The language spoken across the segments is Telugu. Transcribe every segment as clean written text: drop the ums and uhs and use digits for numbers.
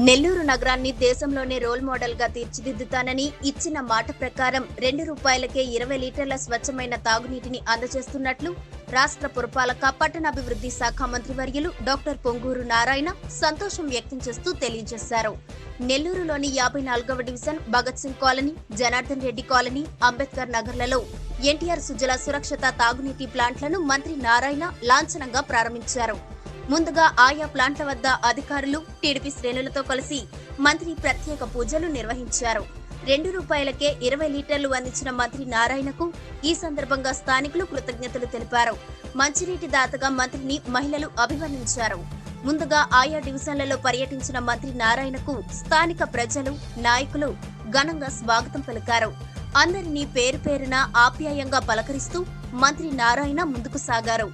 నెల్లూరు నగరాన్ని దేశంలోనే రోల్ మోడల్ గా తీర్చిదిద్దుతానని ఇచ్చిన మాట ప్రకారం ₹2కే 20 లీటర్ల స్వచ్ఛమైన తాగునీటిని అందజేస్తున్నట్లు రాష్ట్ర పురపాలక పట్టణాభివృద్ధి శాఖ మంత్రివర్యులు డాక్టర్ పొంగూరు నారాయణ సంతోషం వ్యక్తం చేస్తూ తెలియజేశారు. నెల్లూరులోని 54వ division Bhagat Singh colony, Janardhan Reddy colony, Ambedkar నగర్లలో ఎన్టీఆర్ సుజల సురక్షిత తాగునీటి ప్లాంట్లను మంత్రి నారాయణ లాంఛనంగా ప్రారంభించారు. ముందుగా ఆయా ప్లాంట్ల వద్ద అధికారులు, టీడీపీ శ్రేణులతో కలిసి మంత్రి ప్రత్యేక పూజలు నిర్వహించారు. ₹2కే 20 లీటర్లు అందించిన మంత్రి నారాయణకు ఈ సందర్భంగా స్థానికులు కృతజ్ఞతలు తెలిపారు. మంచినీటి దాతగా మంత్రిని మహిళలు అభివర్ణించారు. ముందుగా ఆయా డివిజన్లలో పర్యటించిన మంత్రి నారాయణకు స్థానిక ప్రజలు, నాయకులు ఘనంగా స్వాగతం పలికారు. అందరినీ పేరు పేరున ఆప్యాయంగా పలకరిస్తూ మంత్రి నారాయణ ముందుకు సాగారు.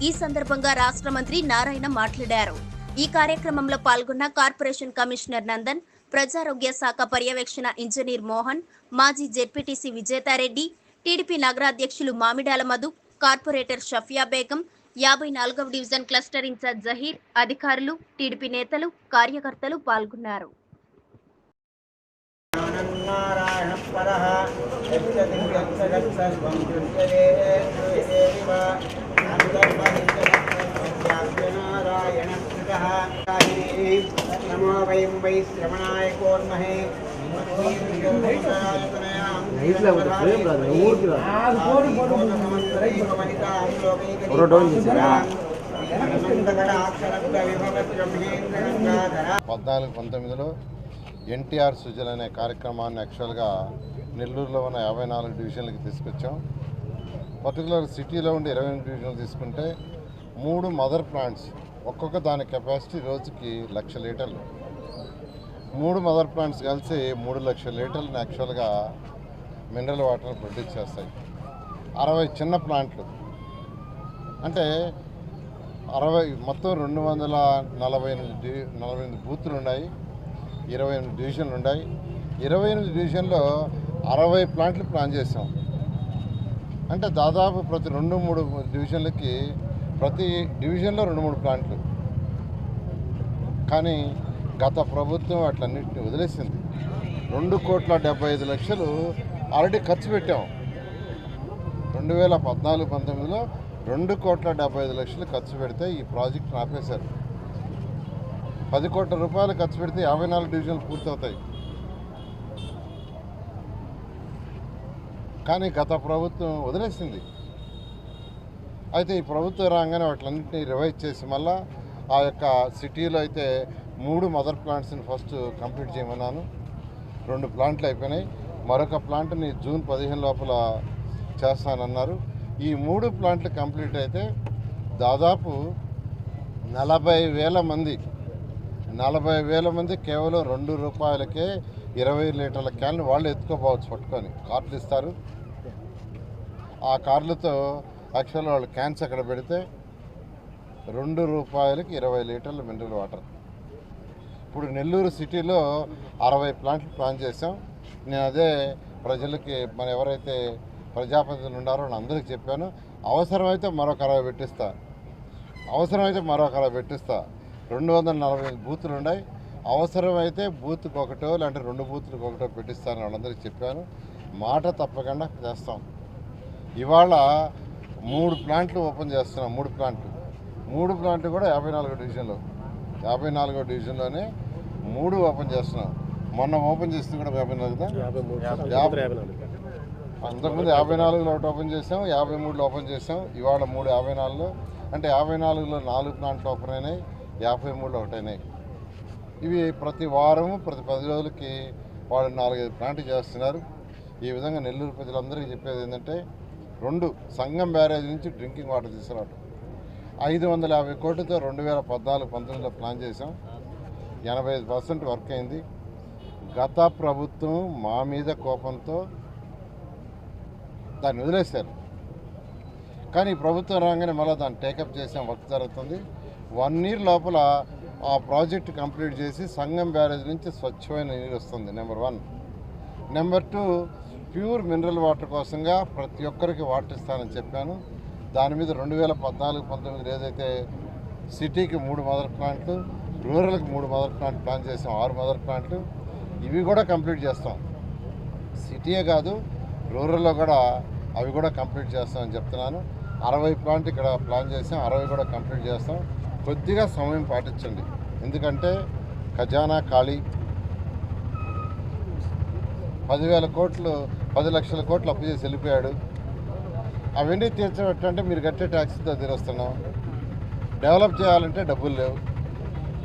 ఈ సందర్భంగా రాష్ట్ర మంత్రి నారాయణ మాట్లాడారు. ఈ కార్యక్రమంలో పాల్గొన్న కార్పొరేషన్ కమిషనర్ నందన్, ప్రజారోగ్య శాఖ పర్యవేక్షణ ఇంజనీర్ మోహన్, మాజీ ZPTC Vijetha Reddy, TDP నగరాధ్యక్షులు Mamidala Madhu, corporator Shafia Begum, 54వ division cluster incharge Zaheer, అధికారులు, టీడీపీ నేతలు, కార్యకర్తలు పాల్గొన్నారు. नमो वयं वै श्रवणाय कोर्महे ఎన్టీఆర్ సుజల అనే కార్యక్రమాన్ని యాక్చువల్గా నెల్లూరులో ఉన్న 54 డివిజన్లకి తీసుకొచ్చాం. పర్టికులర్ సిటీలో ఉండి 28 డివిజన్లు తీసుకుంటే 3 మదర్ ప్లాంట్స్, ఒక్కొక్క దాని కెపాసిటీ రోజుకి 1,00,000 లీటర్లు. 3 మదర్ ప్లాంట్స్ కలిసి 3 లక్షల లీటర్లను యాక్చువల్గా మినరల్ వాటర్ ప్రొడ్యూస్ చేస్తాయి. 60 చిన్న ప్లాంట్లు అంటే 60 మొత్తం 248 బూతులు ఉన్నాయి, 28 డివిజన్లు ఉన్నాయి. 28 డివిజన్లో 60 ప్లాంట్లు ప్లాన్ చేసాం. అంటే దాదాపు ప్రతి 2-3 డివిజన్లకి ప్రతి డివిజన్లో 2-3 ప్లాంట్లు. కానీ గత ప్రభుత్వం అట్లన్నింటినీ వదిలేసింది. 2,75,00,000 ఆల్రెడీ ఖర్చు పెట్టాం. 2014-19లో 2,75,00,000 ఖర్చు పెడితే ఈ ప్రాజెక్టును ఆపేశారు. 10 కోట్ల రూపాయలు ఖర్చు పెడితే 54 డివిజన్లు పూర్తవుతాయి. కానీ గత ప్రభుత్వం వదిలేసింది. అయితే ఈ ప్రభుత్వం రాగానే వాటిలన్నింటినీ రివైజ్ చేసి మళ్ళా ఆ యొక్క సిటీలో అయితే 3 మదర్ ప్లాంట్స్ని ఫస్ట్ కంప్లీట్ చేయమన్నాను. 2 ప్లాంట్లు అయిపోయినాయి. మరొక ప్లాంట్ని జూన్ 15 లోపల చేస్తానన్నారు. ఈ 3 ప్లాంట్లు కంప్లీట్ అయితే దాదాపు 40,000 మంది కేవలం ₹2కే 20 లీటర్ల క్యాన్లు వాళ్ళు ఎత్తుకోపోవచ్చు, పట్టుకొని కార్లు ఇస్తారు. ఆ కార్లతో యాక్చువల్గా వాళ్ళు క్యాన్స్ అక్కడ పెడితే ₹2కి 20 లీటర్ల మినరల్ వాటర్. ఇప్పుడు నెల్లూరు సిటీలో 60 ప్లాంట్లు ప్లాన్ చేసాం. నేను అదే ప్రజలకి, మన ఎవరైతే ప్రజాప్రతినిధులు ఉన్నారో అందరికీ చెప్పాను. అవసరమైతే మరొక 60 పెట్టిస్తా. 245 బూతులు ఉన్నాయి. అవసరమైతే బూత్కి ఒకటో లేదంటే 2 బూతులకు ఒకటో పెట్టిస్తానని వాళ్ళందరికీ చెప్పాను. మాట తప్పకుండా చేస్తాం. ఇవాళ 3 ప్లాంట్లు ఓపెన్ చేస్తున్నాం. 3 ప్లాంట్లు కూడా 54వ డివిజన్లోనే 3 ఓపెన్ చేస్తున్నాం. మొన్న ఓపెన్ చేసింది కూడా 54. అంతకుముందు 54లో ఒకటి ఓపెన్ చేసాం, 53లో ఓపెన్ చేసాం. ఇవాళ 3 54లో, అంటే 54లో 4 ప్లాంట్లు ఓపెన్ అయినాయి, 53లో ఒకటి అయినాయి. ఇవి ప్రతి వారము ప్రతి 10 రోజులకి వాళ్ళు 4-5 ప్లాంట్లు చేస్తున్నారు. ఈ విధంగా నెల్లూరు ప్రజలందరికీ చెప్పేది ఏంటంటే, 2 సంగం బ్యారేజ్ నుంచి డ్రింకింగ్ వాటర్ తీసుకురావడం 550 కోట్లతో 2014-19లో ప్లాన్ చేసాం. 85% వర్క్ అయింది. గత ప్రభుత్వం మా మీద కోపంతో దాన్ని వదిలేశారు. కానీ ఈ ప్రభుత్వం రాగానే మళ్ళీ దాన్ని టేకప్ చేసాం, వర్క్ జరుగుతుంది. 1 ఇయర్ లోపల ఆ ప్రాజెక్ట్ కంప్లీట్ చేసి సంగం బ్యారేజ్ నుంచి స్వచ్ఛమైన నీరు వస్తుంది. Number 1. Number 2, pure mineral water కోసంగా ప్రతి ఒక్కరికి వాటర్ ఇస్తానని చెప్పాను. దాని మీద 2014-19 ఏదైతే సిటీకి 3 మదర్ ప్లాంట్లు, రూరల్కి 3 మదర్ ప్లాంట్ ప్లాన్ చేసాం, 6 మదర్ ప్లాంట్లు. ఇవి కూడా కంప్లీట్ చేస్తాం. సిటీయే కాదు, రూరల్లో కూడా అవి కూడా కంప్లీట్ చేస్తామని చెప్తున్నాను. 60 ప్లాంట్ ఇక్కడ ప్లాన్ చేసాం, 60 కూడా కంప్లీట్ చేస్తాం. కొద్దిగా సమయం పాటించండి, ఎందుకంటే ఖజానా ఖాళీ. 10,000 కోట్లు 10 లక్షల కోట్లు అప్పు చేసి వెళ్ళిపోయాడు. అవన్నీ తీర్చబెట్టంటే మీరు కట్టే ట్యాక్స్తో తీరుస్తున్నాం. డెవలప్ చేయాలంటే డబ్బులు లేవు.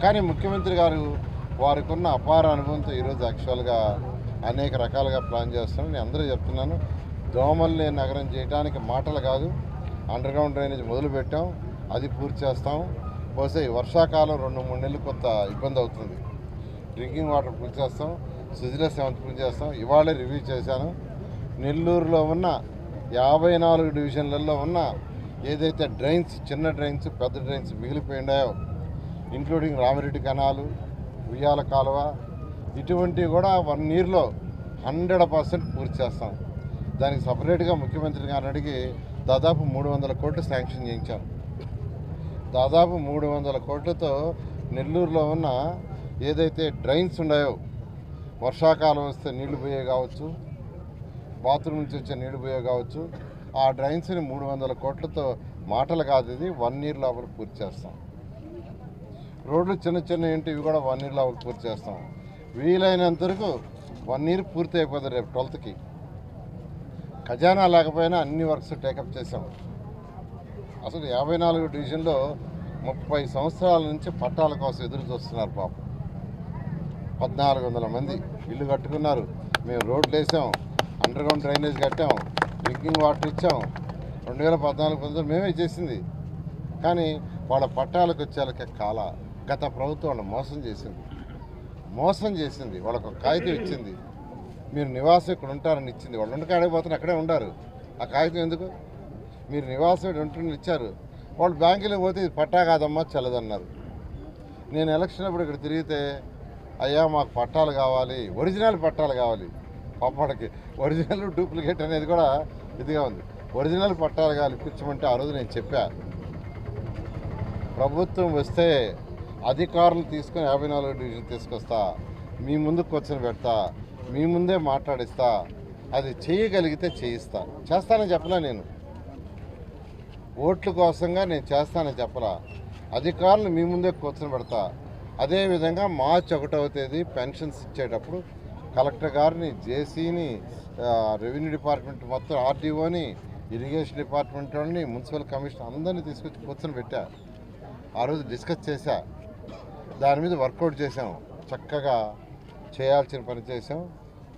కానీ ముఖ్యమంత్రి గారు వారికి ఉన్న అపార అనుభవంతో ఈరోజు యాక్చువల్గా అనేక రకాలుగా ప్లాన్ చేస్తున్నాను. నేను అందరూ చెప్తున్నాను, దోమల్ని నగరం చేయడానికి మాటలు కాదు, అండర్గ్రౌండ్ డ్రైనేజ్ మొదలుపెట్టాం, అది పూర్తి చేస్తాం. బహుశా ఈ వర్షాకాలం 2-3 నెలలు కొంత ఇబ్బంది అవుతుంది. డ్రింకింగ్ వాటర్ పూర్తి చేస్తాం, సుజల సెవెంత్ పూర్తి చేస్తాం. ఇవాళే రివ్యూ చేశాను. నెల్లూరులో ఉన్న 54 డివిజన్లలో ఉన్న ఏదైతే డ్రైన్స్, చిన్న డ్రైన్స్, పెద్ద డ్రైన్స్ మిగిలిపోయినాయో, ఇంక్లూడింగ్ రామిరెడ్డి కెనాలు, ఉయ్యాల కాలువ, ఇటువంటివి కూడా 1 ఇయర్లో 100% పూర్తి చేస్తాం. దానికి సపరేట్గా ముఖ్యమంత్రి గారిని అడిగి దాదాపు 300 కోట్లు శాంక్షన్ చేయించాం. దాదాపు 300 కోట్లతో నెల్లూరులో ఉన్న ఏదైతే డ్రైన్స్ ఉన్నాయో, వర్షాకాలం వస్తే నీళ్లు పోయే కావచ్చు, బాత్రూమ్ నుంచి వచ్చే నీళ్లు పోయే కావచ్చు, ఆ డ్రైన్స్ని 300 కోట్లతో మాటలు కాదు, ఇది 1 ఇయర్ లోపల పూర్తి చేస్తాం. రోడ్లు చిన్న చిన్న ఏంటి, ఇవి కూడా 1 ఇయర్ లోపల పూర్తి చేస్తాం. వీలైనంత వరకు 1 ఇయర్ పూర్తి అయిపోతుంది. రేపు 12కి ఖజానా లేకపోయినా అన్ని వర్క్స్ టేకప్ చేసాం. అసలు 54 డివిజన్లో 30 సంవత్సరాల నుంచి పట్టాల కోసం ఎదురు చూస్తున్నారు పాపం. 1400 మంది ఇల్లు కట్టుకున్నారు. మేము రోడ్లు వేసాం, అండర్గ్రౌండ్ డ్రైనేజ్ కట్టాం, డ్రింకింగ్ వాటర్ ఇచ్చాం. 2014 మేమే చేసింది. కానీ వాళ్ళ పట్టాలకు వచ్చేళ్ళకి గత ప్రభుత్వం వాళ్ళు మోసం చేసింది. వాళ్ళకు ఒక కాగితం ఇచ్చింది, మీరు నివాసం ఇక్కడ ఉంటారని ఇచ్చింది. వాళ్ళు ఉండకాడైపోతున్నారు, అక్కడే ఉండారు. ఆ కాగితం ఎందుకు? మీరు నివాసం ఉంటుందని ఇచ్చారు. వాళ్ళు బ్యాంకులో పోతే ఇది పట్టా కాదమ్మా చెల్లదన్నారు. నేను ఎలక్షన్ అప్పుడు ఇక్కడ తిరిగితే, అయ్యా మాకు పట్టాలు కావాలి, ఒరిజినల్ పట్టాలు కావాలి. పాపడికి ఒరిజినల్ డూప్లికేట్ అనేది కూడా ఇదిగా ఉంది. ఒరిజినల్ పట్టాలు కావాలి ఇప్పించమంటే ఆ రోజు నేను చెప్పా, ప్రభుత్వం వస్తే అధికారులు తీసుకొని 54 డివిజన్ తీసుకొస్తా, మీ ముందుకు కూర్చొని పెడతా, మీ ముందే మాట్లాడిస్తా, అది చేయగలిగితే చేస్తానని చెప్పలా. నేను ఓట్ల కోసంగా నేను చేస్తానని చెప్పలా. అధికారులు మీ ముందే కూర్చొని పెడతా. అదేవిధంగా మార్చి 1వ తేదీ పెన్షన్స్ ఇచ్చేటప్పుడు కలెక్టర్ గారిని, జేసీని, రెవెన్యూ డిపార్ట్మెంట్ మొత్తం, ఆర్డీఓని, ఇరిగేషన్ డిపార్ట్మెంట్ వాళ్ళని, మున్సిపల్ కమిషనర్ అందరినీ తీసుకొచ్చి కూర్చొని పెట్టా. ఆ రోజు డిస్కస్ చేశా, దాని మీద వర్కౌట్ చేసాం. చక్కగా చేయాల్సిన పని చేసాం.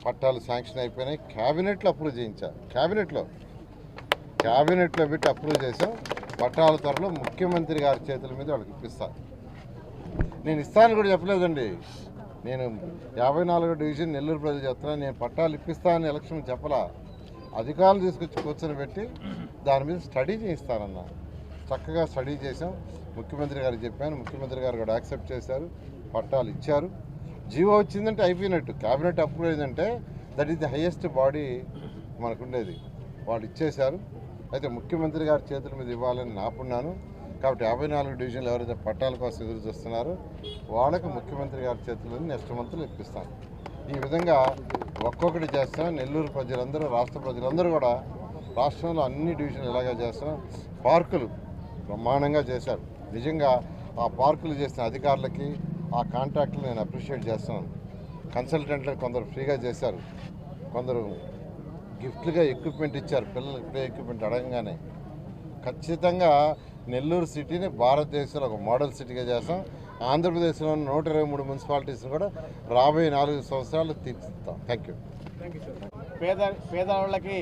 పట్టాలు శాంక్షన్ అయిపోయినాయి. క్యాబినెట్లో అప్రూవ్ చేయించా. క్యాబినెట్లో పెట్టి అప్రూవ్ చేసాం. పట్టాల త్వరలో ముఖ్యమంత్రి గారి చేతుల మీద వాళ్ళకి ఇప్పిస్తా. నేను ఇస్తాను కూడా చెప్పలేదండి. నేను 54 డివిజన్ నెల్లూరు ప్రజలు చెప్తున్నా, నేను పట్టాలు ఇప్పిస్తానని ఎలక్షన్ చెప్పలా. అధికారులు తీసుకొచ్చి కూర్చొని పెట్టి దాని మీద స్టడీ చేయిస్తానన్నా. చక్కగా స్టడీ చేసాం. ముఖ్యమంత్రి గారికి చెప్పాను, ముఖ్యమంత్రి గారు కూడా యాక్సెప్ట్ చేశారు, పట్టాలు ఇచ్చారు. జీవో వచ్చిందంటే అయిపోయినట్టు. క్యాబినెట్ అప్రూవ్ అయిందంటే that is the highest body మనకుండేది. వాళ్ళు ఇచ్చేశారు. అయితే ముఖ్యమంత్రి గారి చేతుల మీద ఇవ్వాలని నాపున్నాను. కాబట్టి 54 డివిజన్లు ఎవరైతే పట్టాల కోసం ఎదురు చూస్తున్నారో వాళ్ళకి ముఖ్యమంత్రి గారి చేతుల్లో నెక్స్ట్ మంత్లో ఇప్పిస్తాను. ఈ విధంగా ఒక్కొక్కటి చేస్తాం. నెల్లూరు ప్రజలందరూ, రాష్ట్ర ప్రజలందరూ కూడా రాష్ట్రంలో అన్ని డివిజన్లు ఇలాగే చేస్తున్నాం. పార్కులు బ్రహ్మాండంగా చేశారు. నిజంగా ఆ పార్కులు చేసిన అధికారులకి, ఆ కాంట్రాక్టులు నేను అప్రిషియేట్ చేస్తున్నాను. కన్సల్టెంట్లకు కొందరు ఫ్రీగా చేశారు, కొందరు గిఫ్ట్లుగా ఎక్విప్మెంట్ ఇచ్చారు. పిల్లలకి ప్లే ఎక్విప్మెంట్ అడగంగానే. ఖచ్చితంగా నెల్లూరు సిటీని భారతదేశంలో ఒక మోడల్ సిటీగా చేస్తాం. ఆంధ్రప్రదేశ్లో 123 మున్సిపాలిటీస్ని కూడా రాబోయే 4 సంవత్సరాలు తీర్చిస్తాం. Thank you. పేదవాళ్ళకి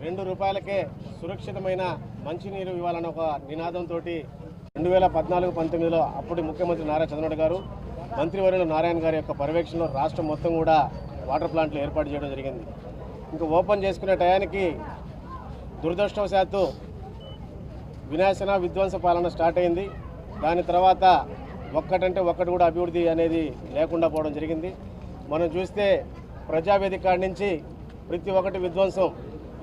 2 రూపాయలకే సురక్షితమైన మంచినీరు ఇవ్వాలన్న ఒక నినాదంతో 2014-19లో అప్పుడు ముఖ్యమంత్రి నారా చంద్రబాబు గారు, మంత్రివర్యులు నారాయణ గారి యొక్క పర్యవేక్షణలో రాష్ట్రం మొత్తం కూడా వాటర్ ప్లాంట్లు ఏర్పాటు చేయడం జరిగింది. ఇంకా ఓపెన్ చేసుకునే టయానికి దురదృష్టవశాత్తు వినాశన విధ్వంస పాలన స్టార్ట్ అయింది. దాని తర్వాత ఒక్కటంటే ఒక్కటి కూడా అభివృద్ధి అనేది లేకుండా పోవడం జరిగింది. మనం చూస్తే ప్రజావేదిక కాడి నుంచి ప్రతి ఒక్కటి విధ్వంసం.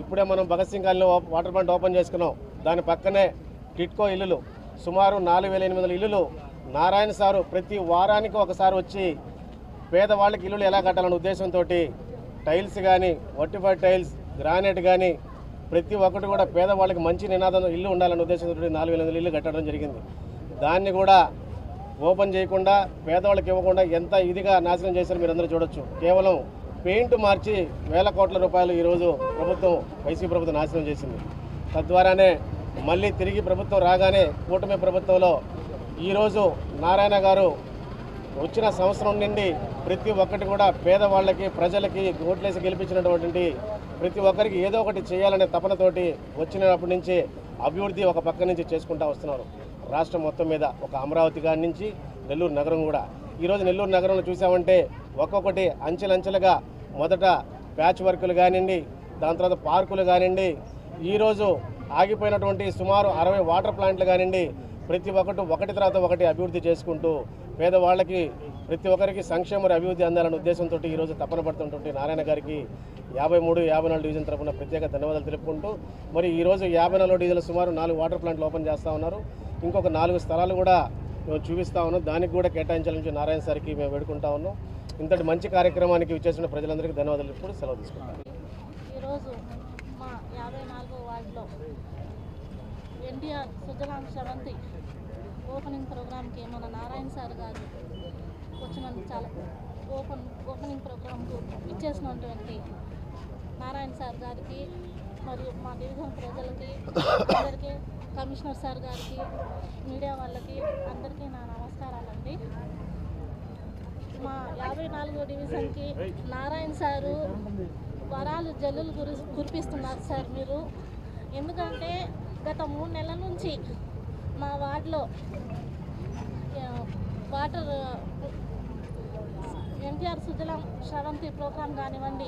ఇప్పుడే మనం భగత్ సింగ్ కాలనీలో వాటర్ ప్లాంట్ ఓపెన్ చేసుకున్నాం. దాని పక్కనే టిట్కో ఇల్లులు, సుమారు 4800 ఇల్లులు నారాయణ సారు ప్రతి వారానికి ఒకసారి వచ్చి పేదవాళ్ళకి ఇల్లులు ఎలా కట్టాలనే ఉద్దేశంతో టైల్స్ కానీ వర్టిఫైడ్ టైల్స్ గ్రానైట్ కానీ ప్రతి ఒక్కటి కూడా పేదవాళ్ళకి మంచి నినాదం ఇల్లు ఉండాలనే ఉద్దేశంతో 4,500 ఇల్లు కట్టడం జరిగింది. దాన్ని కూడా ఓపెన్ చేయకుండా పేదవాళ్ళకి ఇవ్వకుండా ఎంత ఇదిగా నాశనం చేశారో మీరు అందరూ చూడొచ్చు. కేవలం పెయింట్ మార్చి వేల కోట్ల రూపాయలు ఈరోజు ప్రభుత్వం వైసీపీ ప్రభుత్వం నాశనం చేసింది. తద్వారానే మళ్ళీ తిరిగి ప్రభుత్వం రాగానే కూటమి ప్రభుత్వంలో ఈరోజు నారాయణ గారు వచ్చిన సంవత్సరం నుండి ప్రతి ఒక్కటి కూడా పేదవాళ్ళకి ప్రజలకి ఓట్లేసి గెలిపించినటువంటి ప్రతి ఒక్కరికి ఏదో ఒకటి చేయాలనే తపనతోటి వచ్చినప్పటి నుంచి అభివృద్ధి ఒక పక్క నుంచి చేసుకుంటూ వస్తున్నారు. రాష్ట్రం మొత్తం మీద ఒక అమరావతి గారి నుంచి నెల్లూరు నగరం కూడా. ఈరోజు నెల్లూరు నగరంలో చూసామంటే ఒక్కొక్కటి అంచెలంచెలుగా మొదట ప్యాచ్ వర్కులు కానివ్వండి, దాని తర్వాత పార్కులు కానివ్వండి, ఈరోజు ఆగిపోయినటువంటి సుమారు 60 వాటర్ ప్లాంట్లు కానివ్వండి, ప్రతి ఒక్కటి ఒకటి తర్వాత ఒకటి అభివృద్ధి చేసుకుంటూ పేదవాళ్ళకి ప్రతి ఒక్కరికి సంక్షేమ అభివృద్ధి అందాలనే ఉద్దేశంతో ఈరోజు తపన పడుతున్నటువంటి నారాయణ గారికి 53, 54 డివిజన్ తరఫున ప్రత్యేక ధన్యవాదాలు తెలుపుకుంటూ మరి ఈరోజు 54 డివిజన్లో సుమారు 4 వాటర్ ప్లాంట్లు ఓపెన్ చేస్తూ ఉన్నారు. ఇంకొక 4 స్థలాలు కూడా మేము చూపిస్తూ ఉన్నాం. దానికి కూడా కేటాయించాలని నారాయణ సార్కి మేము వేడుకుంటా ఉన్నాం. ఇంతటి మంచి కార్యక్రమానికి విచ్చేసిన ప్రజలందరికీ ధన్యవాదాలు ఇప్పుడు సెలవు తీసుకుంటాం. ఈరోజు మా 54వ వార్డులో ఎన్టీఆర్ సుజలాం శ్రవంతి ఓపెనింగ్ ప్రోగ్రామ్కి మన నారాయణ సార్ గారు వచ్చినందుకు చాలా ఓపెనింగ్ ప్రోగ్రాంకు ఇచ్చేసినటువంటి నారాయణ సార్ గారికి మరియు మా డివిజన్ ప్రజలకి అందరికీ, కమిషనర్ సార్ గారికి, మీడియా వాళ్ళకి అందరికీ నా నమస్కారాలండి. మా 54వ డివిజన్కి నారాయణ సారు వరాలు జల్లులు కురిపిస్తున్నారు సార్ మీరు. ఎందుకంటే గత 3 నెలల నుంచి మా వార్డులో వాటర్ ఎన్టీఆర్ సుజలాం శ్రవంతి ప్రోగ్రాం కానివ్వండి,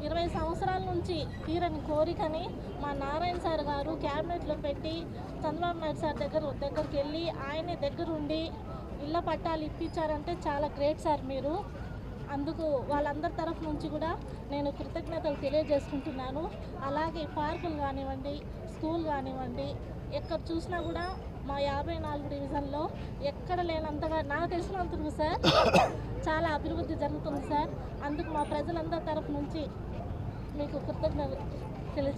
20 సంవత్సరాల నుంచి తీరని కోరికని మా నారాయణ సార్ గారు క్యాబినెట్లో పెట్టి చంద్రబాబు నాయుడు సార్ దగ్గరికి వెళ్ళి ఆయనే దగ్గరుండి ఇళ్ళ పట్టాలు ఇప్పించారంటే చాలా గ్రేట్ సార్ మీరు. అందుకు వాళ్ళందరి తరఫు నుంచి కూడా నేను కృతజ్ఞతలు తెలియజేసుకుంటున్నాను. అలాగే పార్కులు కానివ్వండి, స్కూల్ కానివ్వండి, ఎక్కడ చూసినా కూడా మా 54 డివిజన్లో ఎక్కడ లేనంతగా నాకు తెలిసినందుకు సార్ చాలా అభివృద్ధి జరుగుతుంది సార్. అందుకు మా ప్రజలందరి తరఫు నుంచి మీకు కృతజ్ఞతలు తెలియ